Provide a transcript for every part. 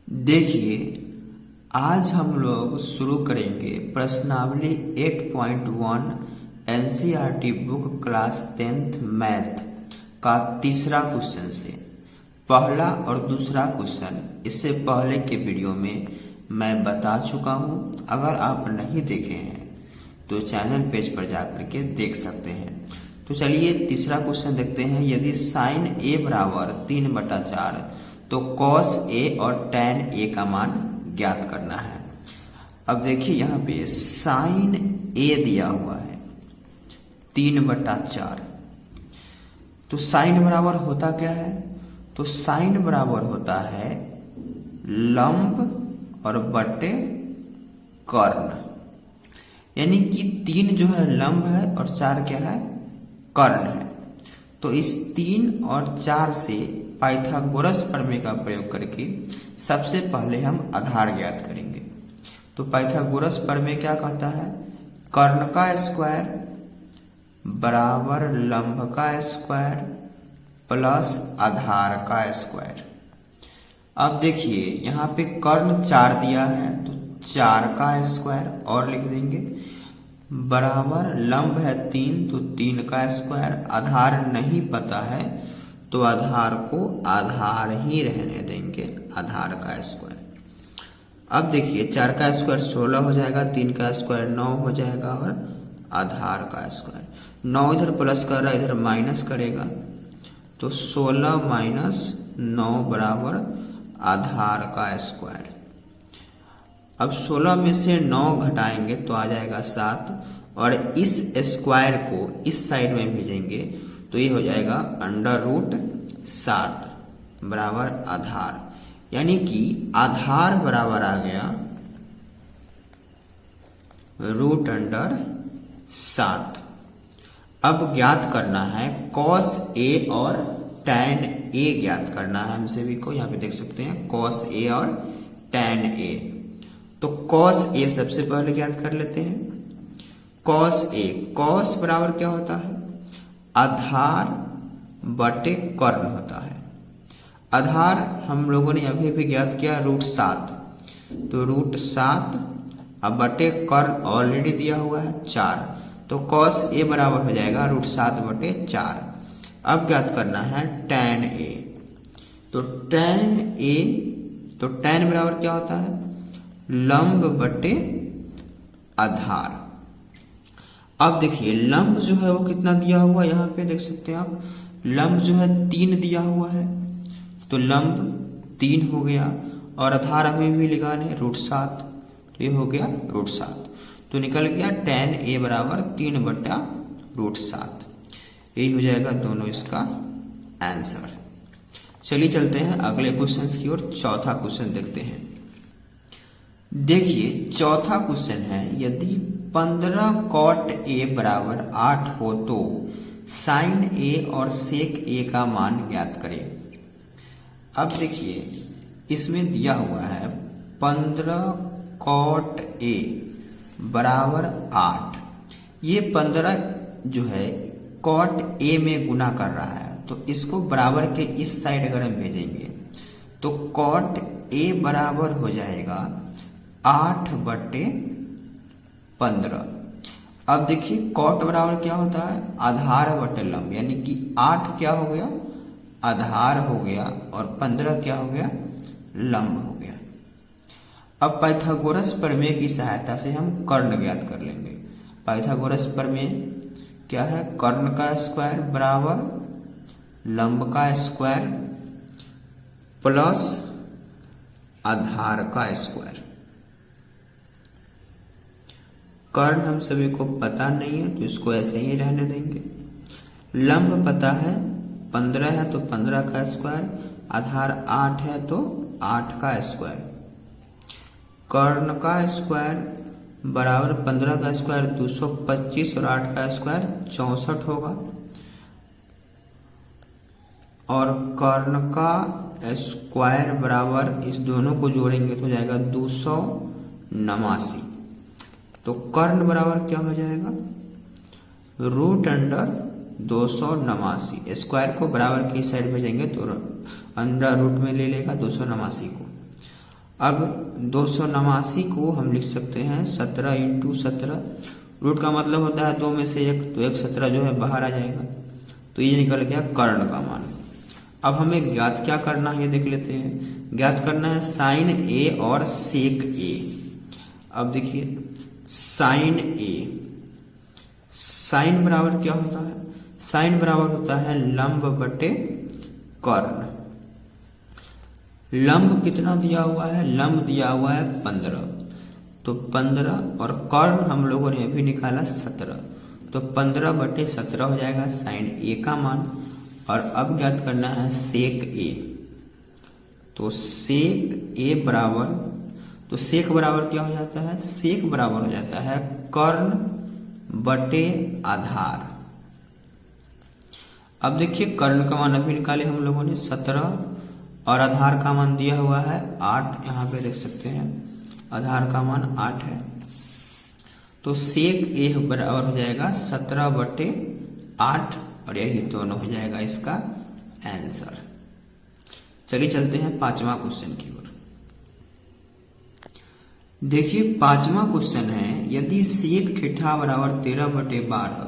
देखिए, आज हम लोग शुरू करेंगे प्रश्नावली 8.1 NCERT book class 10th math का तीसरा क्वेश्चन से। पहला और दूसरा क्वेश्चन इससे पहले के वीडियो में मैं बता चुका हूं। अगर आप नहीं देखे हैं तो चैनल पेज पर जाकर के देख सकते हैं। तो चलिए तीसरा क्वेश्चन देखते हैं। यदि साइन ए बराबर 3/4 तो कॉस ए और टैन ए का मान ज्ञात करना है। अब देखिए यहाँ पे साइन ए दिया हुआ है 3/4। तो साइन बराबर होता क्या है? तो साइन बराबर होता है लंब और बटे कर्ण, यानी कि 3 जो है लंब है और 4 क्या है? कर्ण है। तो इस 3 और 4 से पाइथागोरस प्रमेय का प्रयोग करके सबसे पहले हम आधार ज्ञात करेंगे। तो पाइथागोरस प्रमेय क्या कहता है? कर्ण का स्क्वायर बराबर लंब का स्क्वायर प्लस आधार का स्क्वायर। अब देखिए यहाँ पे कर्ण 4 दिया है तो 4 का स्क्वायर और लिख देंगे बराबर लंब है 3 तो 3 का स्क्वायर। आधार नहीं पता है तो आधार को आधार ही रहने देंगे, आधार का स्क्वायर। अब देखिए 4 का स्क्वायर 16 हो जाएगा, 3 का स्क्वायर 9 हो जाएगा और आधार का स्क्वायर 9 इधर प्लस कर रहा है इधर माइनस करेगा तो 16 माइनस 9 बराबर आधार का स्क्वायर। अब 16 में से 9 घटाएंगे तो आ जाएगा 7 और इस स्क्वायर को इस साइड में भेजेंगे तो ये हो जाएगा √7 बराबर आधार, यानी कि आधार बराबर आ गया √7। अब ज्ञात करना है कॉस ए और टैन ए ज्ञात करना है हम सभी को। यहाँ पे देख सकते हैं कॉस ए और टैन ए। तो कॉस ए सबसे पहले ज्ञात कर लेते हैं। कॉस ए, कॉस बराबर क्या होता है? आधार बटे कर्ण होता है। आधार हम लोगों ने अभी भी ज्ञात किया √7, तो √7 अब बटे कर्ण ऑलरेडी दिया हुआ है 4, तो कॉस ए बराबर हो जाएगा √7 बटे 4। अब ज्ञात करना है टैन ए। तो टैन ए, तो टैन बराबर क्या होता है? लंब बटे आधार। अब देखिए लंब जो है वो कितना दिया हुआ है, यहाँ पे देख सकते हैं आप लंब जो है 3 दिया हुआ है, तो लंब 3 हो गया और आधार अभी भी लिखा है √7, तो ये हो गया √7। तो निकल गया टैन ए बराबर 3/√7। यही हो जाएगा दोनों इसका आंसर। चलिए चलते हैं अगले क्वेश्चन की ओर। चौथा क्वेश्चन देखते हैं। देखिए चौथा क्वेश्चन है, यदि 15 cot ए बराबर 8 हो तो साइन ए और सेक ए का मान ज्ञात करें। अब देखिए इसमें दिया हुआ है 15 cot ए बराबर 8। ये 15 जो है cot ए में गुना कर रहा है, तो इसको बराबर के इस साइड अगर हम भेजेंगे तो cot ए बराबर हो जाएगा 8 बटे 15। अब देखिए कॉट बराबर क्या होता है? आधार बटे लंब, यानी कि 8 क्या हो गया? आधार हो गया और 15 क्या हो गया? लंब हो गया। अब पाइथागोरस प्रमेय की सहायता से हम कर्ण ज्ञात कर लेंगे। पाइथागोरस प्रमेय क्या है? कर्ण का स्क्वायर बराबर लंब का स्क्वायर प्लस आधार का स्क्वायर। कर्ण हम सभी को पता नहीं है तो इसको ऐसे ही रहने देंगे। लंब पता है 15 है तो 15 का स्क्वायर, आधार 8 है तो 8 का स्क्वायर। कर्ण का स्क्वायर बराबर 15 का स्क्वायर 225 और 8 का स्क्वायर 64 होगा। और कर्ण का स्क्वायर बराबर इस दोनों को जोड़ेंगे तो जाएगा 289। तो कर्ण बराबर क्या हो जाएगा? √289। स्क्वायर को बराबर की साइड भेजेंगे तो अंडर रूट में ले लेगा 289 को। अब 289 को हम लिख सकते हैं 17 इंटू 17। रूट का मतलब होता है 2 में से 1, तो 1 17 जो है बाहर आ जाएगा, तो ये निकल गया कर्ण का मान। अब हमें ज्ञात क्या करना है ये देख लेते हैं। ज्ञात करना है साइन ए और सेक ए। अब देखिए साइन ए, साइन बराबर क्या होता है, साइन बराबर होता है लंब बटे कर्ण। लंब कितना दिया हुआ है, लंब दिया हुआ है 15, तो 15 और कर्ण हम लोगों ने अभी निकाला 17, तो 15 बटे 17 हो जाएगा साइन ए का मान। और अब ज्ञात करना है सेक ए, तो सेक ए बराबर, तो सेक बराबर क्या हो जाता है, सेक बराबर हो जाता है कर्ण बटे आधार। अब देखिए कर्ण का मान अभी निकाले हम लोगों ने 17 और आधार का मान दिया हुआ है 8, यहाँ पे देख सकते हैं आधार का मान 8 है, तो सेक ए बराबर हो जाएगा 17 बटे 8 और यही दोनों हो जाएगा इसका आंसर। चलिए चलते हैं पांचवा क्वेश्चन की ओर। देखिए पांचवा क्वेश्चन है, यदि सेक थीटा बराबर 13 बटे 12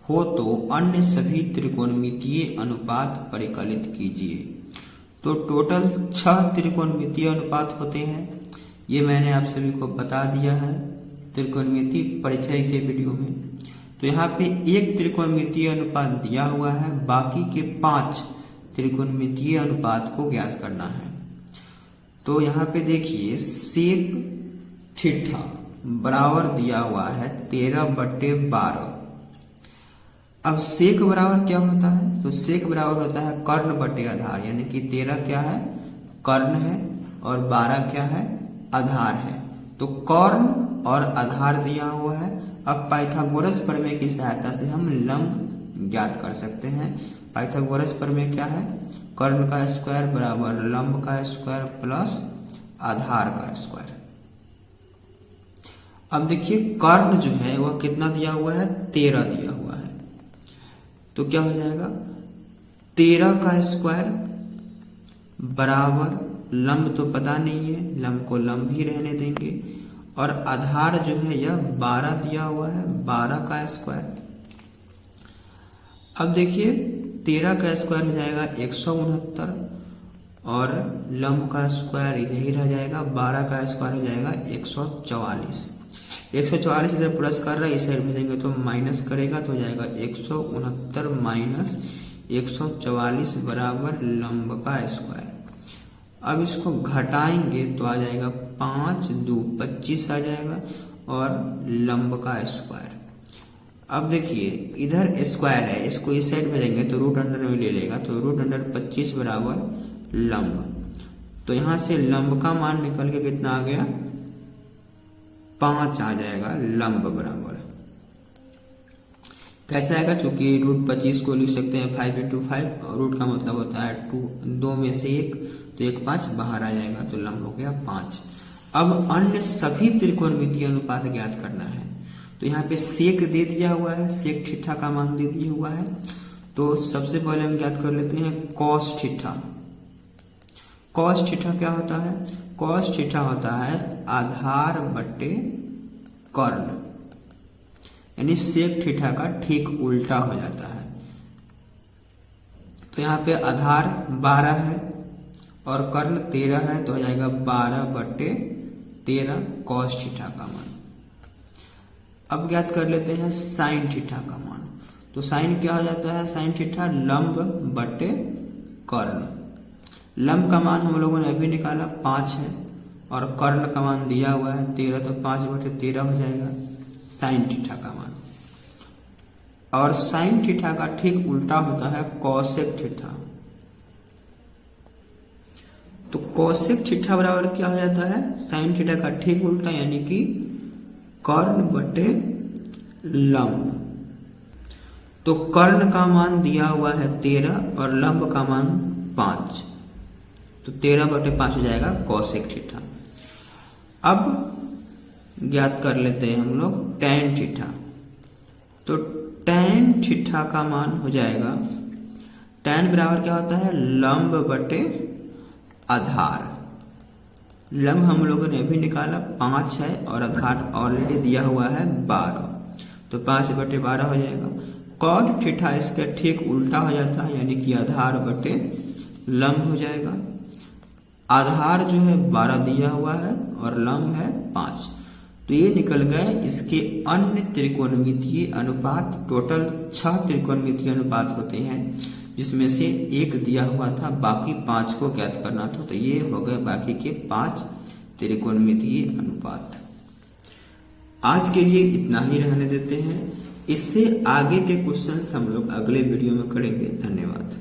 हो तो अन्य सभी त्रिकोणमितीय अनुपात परिकलित कीजिए। तो टोटल 6 त्रिकोणमितीय अनुपात होते हैं, ये मैंने आप सभी को बता दिया है त्रिकोणमिति परिचय के वीडियो में। तो यहाँ पे एक त्रिकोणमितीय अनुपात दिया हुआ है, बाकी के 5 त्रिकोणमितीय अनुपात को ज्ञात करना है। तो यहाँ पे देखिए सेक थीटा बराबर दिया हुआ है 13 बटे 12। अब सेक बराबर क्या होता है, तो सेक बराबर होता है कर्ण बटे आधार, यानी कि 13 क्या है कर्ण है और 12 क्या है आधार है। तो कर्ण और आधार दिया हुआ है। अब पाइथागोरस प्रमेय की सहायता से हम लंब ज्ञात कर सकते हैं। पाइथागोरस प्रमेय क्या है, कर्ण का स्क्वायर बराबर लंब का स्क्वायर प्लस आधार का स्क्वायर। अब देखिए कर्ण जो है वह कितना दिया हुआ है, 13 दिया हुआ है, तो क्या हो जाएगा 13 का स्क्वायर बराबर लंब तो पता नहीं है, लंब को लंब ही रहने देंगे, और आधार जो है यह 12 दिया हुआ है, 12 का स्क्वायर। अब देखिए 13 का स्क्वायर हो जाएगा 169 और लंब का स्क्वायर यही रह जाएगा, 12 का स्क्वायर हो जाएगा 144। 144 इधर प्लस कर रहा है, इस साइड भेजेंगे तो माइनस करेगा, तो हो जाएगा 169 माइनस 144 बराबर लंब का स्क्वायर। अब इसको घटाएंगे तो आ जाएगा 5 2 25 आ जाएगा और लंब का स्क्वायर। अब देखिए इधर स्क्वायर है, इसको इस साइड भेजेंगे तो रूट अंडर में ले लेगा, तो रूट अंडर 25 बराबर लंब। तो यहां से लंब का मान निकल के कितना आ गया 5 आ जाएगा लंब बराबर। कैसे आएगा, चूंकि रूट 25 को लिख सकते हैं 5 इंटू 5 और रूट का मतलब होता है 2 में से 1, तो 1 5 बाहर आ जाएगा, तो लंब हो गया 5। अब अन्य सभी त्रिकोणमितीय अनुपात ज्ञात करना है। तो यहाँ पे सेक दे दिया हुआ है, सेक थीटा का मान दे दिया हुआ है, तो सबसे पहले हम ज्ञात कर लेते हैं कॉस थीटा। कॉस थीटा क्या होता है, कॉस थीटा होता है आधार बटे कर्ण, यानी सेक थीटा का ठीक उल्टा हो जाता है। तो यहाँ पे आधार 12 है और कर्ण 13 है, तो हो जाएगा 12 बटे 13 कॉस थीटा का मान। अब ज्ञात कर लेते हैं साइन थीटा का मान। तो साइन क्या हो जाता है, साइन थीटा लंब बटे कर्ण। लंब का मान हम लोगों ने अभी निकाला 5 है और कर्ण का मान दिया हुआ है 13, तो 5 बटे 13 हो जाएगा साइन थीटा का मान। और साइन थीटा का ठीक उल्टा होता है कॉसेक थीटा। तो कॉसेक थीटा बराबर क्या हो जाता है, साइन थीटा का ठीक उल्टा, यानी कि कर्ण बटे लंब। तो कर्ण का मान दिया हुआ है 13 और लंब का मान 5, तो 13 बटे 5 हो जाएगा कॉसेक थीटा। अब ज्ञात कर लेते हैं हम लोग टैन थीटा। तो टैन थीटा का मान हो जाएगा, टैन बराबर क्या होता है लंब बटे आधार। लंब हम लोगों ने अभी निकाला 5 है और आधार ऑलरेडी दिया हुआ है 12, तो 5/12 हो जाएगा। कॉट थीटा इसका ठीक उल्टा हो जाता है, यानी कि आधार बटे लंब हो जाएगा। आधार जो है 12 दिया हुआ है और लंब है 5, तो ये निकल गए इसके अन्य त्रिकोणमितीय अनुपात। टोटल 6 त्रिकोणमितीय अनुपात होते हैं, जिसमें से 1 दिया हुआ था, बाकी 5 को ज्ञात करना था, तो ये हो गए बाकी के 5 त्रिकोणमितीय अनुपात। आज के लिए इतना ही रहने देते हैं। इससे आगे के क्वेश्चंस हम लोग अगले वीडियो में करेंगे। धन्यवाद।